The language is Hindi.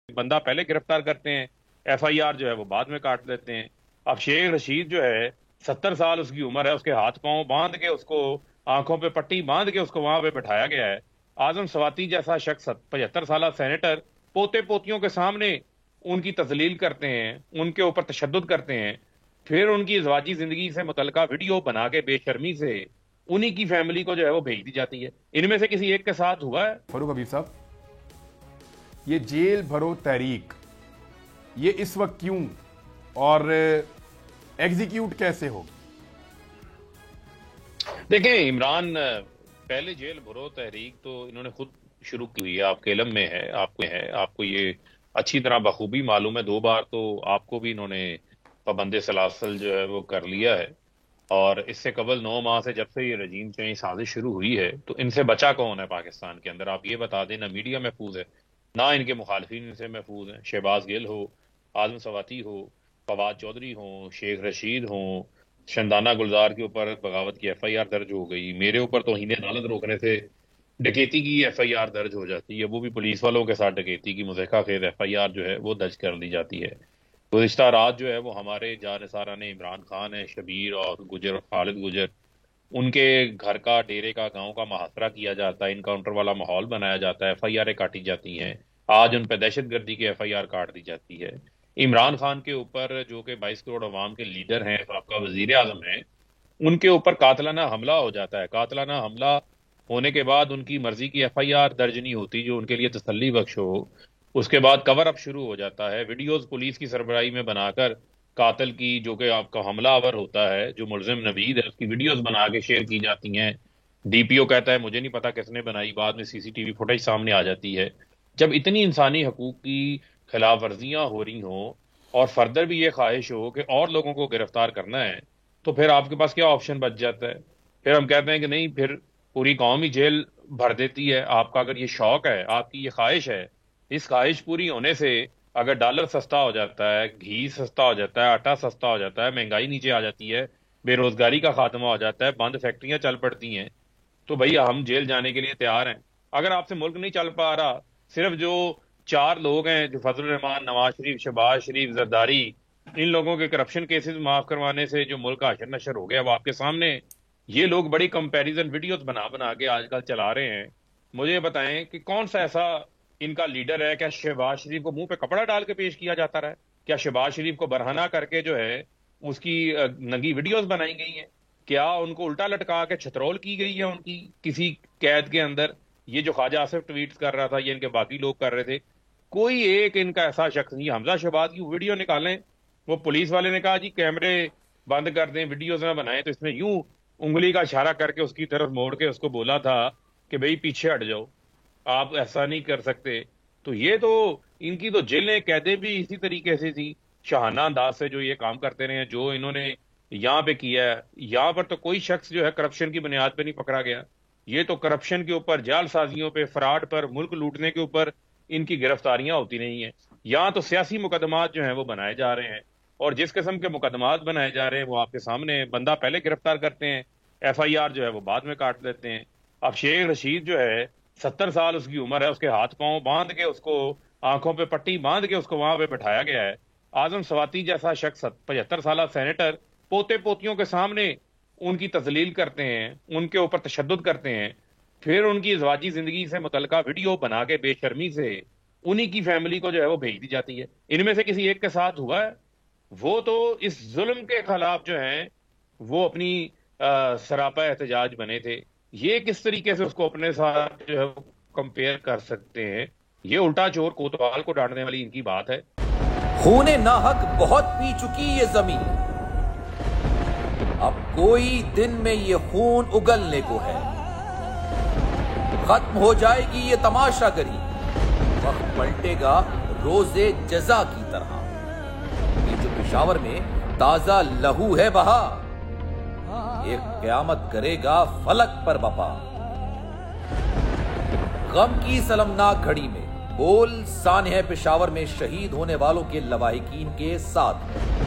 बंदा पहले गिरफ्तार करते हैं, एफआईआर जो है वो बाद में काट देते हैं। अब शेख रशीद जो है 70 साल उसकी उम्र है, उसके हाथ पांव बांध के, उसको आंखों पे पट्टी बांध के उसको वहां पे बैठाया गया है। आजम सवाती जैसा शख्स 75 साल सेनेटर पोते पोतियों के सामने उनकी तजलील करते हैं, उनके ऊपर तशद्दुद करते हैं, फिर उनकी इज़वाजी जिंदगी से मुतल्लिका वीडियो बना के बेशर्मी से उन्हीं की फैमिली को जो है वो भेज दी जाती है। इनमें से किसी एक के साथ हुआ है? फरूक हबीब साहब, ये जेल भरो तहरीक ये इस वक्त क्यों और एग्जीक्यूट कैसे हो? देखें, इमरान पहले जेल भरो तहरीक तो इन्होंने खुद शुरू की हुई है, आपके इल्म में है, आपको ये अच्छी तरह बखूबी मालूम है। 2 बार तो आपको भी इन्होंने पाबंदे सलासल जो है वो कर लिया है। और इससे कबल 9 माह से जब से ये रजीम चेंज साजिश शुरू हुई है, तो इनसे बचा कौन है पाकिस्तान के अंदर? आप ये बता दें। ना मीडिया महफूज है, ना इनके मुखालिफिन इनसे महफूज हैं। शहबाज गिल हो, आजम सवाती हो, फवाद चौधरी हो, शेख रशीद हो, शंदाना गुलजार के ऊपर बगावत की एफआईआर दर्ज हो गई। मेरे ऊपर तौहीन अदालत रोकने से डकैती की एफआईआर दर्ज हो जाती है, वो भी पुलिस वालों के साथ डकैती की मुज़हका खेज एफआईआर जो है वो दर्ज कर ली जाती है। गुज़िश्ता रात जो है वो हमारे जानसारा ने इमरान खान है, शबीर और गुजर और खालिद गुजर, उनके घर का, डेरे का, गांव का मुहासरा किया जाता है, इनकाउंटर वाला माहौल बनाया जाता है, एफआईआर काटी जाती हैं। आज उन पर दहशतगर्दी की एफआईआर काट दी जाती है। इमरान खान के ऊपर, जो कि 22 करोड़ अवाम के लीडर हैं, आपका वजीर आजम है, उनके ऊपर कातलाना हमला हो जाता है। कातलाना हमला होने के बाद उनकी मर्जी की एफआईआर दर्ज नहीं होती जो उनके लिए तसल्ली बख्श हो। उसके बाद कवर अप शुरू हो जाता है, वीडियोस पुलिस की सरबराही में बनाकर कातिल की, जो कि आपका हमलावर होता है, जो मुलजिम नवीद है, उसकी वीडियोस बना के शेयर की जाती हैं। डीपीओ कहता है मुझे नहीं पता किसने बनाई, बाद में सीसीटीवी फुटेज सामने आ जाती है। जब इतनी इंसानी हकूक की खिलाफ वर्जियां हो रही हों और फर्दर भी ये ख्वाहिश हो कि और लोगों को गिरफ्तार करना है, तो फिर आपके पास क्या ऑप्शन बच जाता है? फिर हम कहते हैं कि नहीं, फिर पूरी कौम ही जेल भर देती है। आपका अगर ये शौक है, आपकी ये ख्वाहिश है, इस ख्वाहिश पूरी होने से अगर डॉलर सस्ता हो जाता है, घी सस्ता हो जाता है, आटा सस्ता हो जाता है, महंगाई नीचे आ जाती है, बेरोजगारी का खात्मा हो जाता है, बंद फैक्ट्रियां चल पड़ती हैं, तो भैया हम जेल जाने के लिए तैयार हैं। अगर आपसे मुल्क नहीं चल पा रहा, सिर्फ जो 4 लोग हैं, जो फजल रहमान, नवाज शरीफ, शहबाज शरीफ, जरदारी, इन लोगों के करप्शन केसेस माफ करवाने से जो मुल्क आशर नशर हो गया, वो आपके सामने ये लोग बड़ी कंपैरिजन वीडियोस बना बना के आजकल चला रहे हैं। मुझे बताएं कि कौन सा ऐसा इनका लीडर है? क्या शहबाज शरीफ को मुंह पे कपड़ा डाल के पेश किया जाता रहा है? क्या शहबाज शरीफ को बरहना करके जो है उसकी नंगी वीडियोस बनाई गई हैं? क्या उनको उल्टा लटका के छतरौल की गई है उनकी किसी कैद के अंदर? ये जो ख्वाजा आसिफ ट्वीट कर रहा था, ये इनके बाकी लोग कर रहे थे। कोई एक इनका ऐसा शख्स नहीं। हमजा शहबाज की वीडियो निकालें, वो पुलिस वाले ने कहा जी कैमरे बंद कर दें, वीडियोस ना बनाएं, तो इसमें यूं उंगली का इशारा करके उसकी तरफ मोड़ के उसको बोला था कि भाई पीछे हट जाओ, आप ऐसा नहीं कर सकते। तो ये तो इनकी तो जेलें कैदें भी इसी तरीके से थी, शाहाना अंदाज से जो ये काम करते रहे हैं, जो इन्होंने यहाँ पे किया है। यहाँ पर तो कोई शख्स जो है करप्शन की बुनियाद पे नहीं पकड़ा गया। ये तो करप्शन के ऊपर, जालसाजियों पे, फ्रॉड पर, मुल्क लूटने के ऊपर इनकी गिरफ्तारियां होती नहीं है। यहाँ तो सियासी मुकदमात जो हैं वो बनाए जा रहे हैं, और जिस किस्म के मुकदमात बनाए जा रहे हैं वो आपके सामने है। बंदा पहले गिरफ्तार करते हैं, एफआईआर जो है वो बाद में काट देते हैं। अब शेख रशीद जो है 70 साल उसकी उम्र है, उसके हाथ पांव बांध के, उसको आंखों पे पट्टी बांध के उसको वहां पे बैठाया गया है। आजम सवाती जैसा शख्स 75 साल सेनेटर पोते पोतियों के सामने उनकी तजलील करते हैं, उनके ऊपर तशद्दुद करते हैं, फिर उनकी इज़वाजी जिंदगी से मुतल्लिका वीडियो बना के बेशर्मी से उन्हीं की फैमिली को जो है वो भेज दी जाती है। इनमें से किसी एक के साथ हुआ है? वो तो इस जुल्म के खिलाफ जो है वो अपनी सरापा एहतजाज बने थे। ये किस तरीके से उसको अपने साथ जो है कंपेयर कर सकते हैं? ये उल्टा चोर कोतवाल को डांटने वाली इनकी बात है। खूने नाहक बहुत पी चुकी ये जमीन, अब कोई दिन में ये खून उगलने को है। खत्म हो जाएगी ये तमाशागरी, वक्त पलटेगा रोजे जजा की तरह। ये जो पेशावर में ताजा लहू है बहा, एक क़यामत करेगा फलक पर बपा। गम की सलमनाक घड़ी में बोल सानह पेशावर में शहीद होने वालों के लवाहिकीन के साथ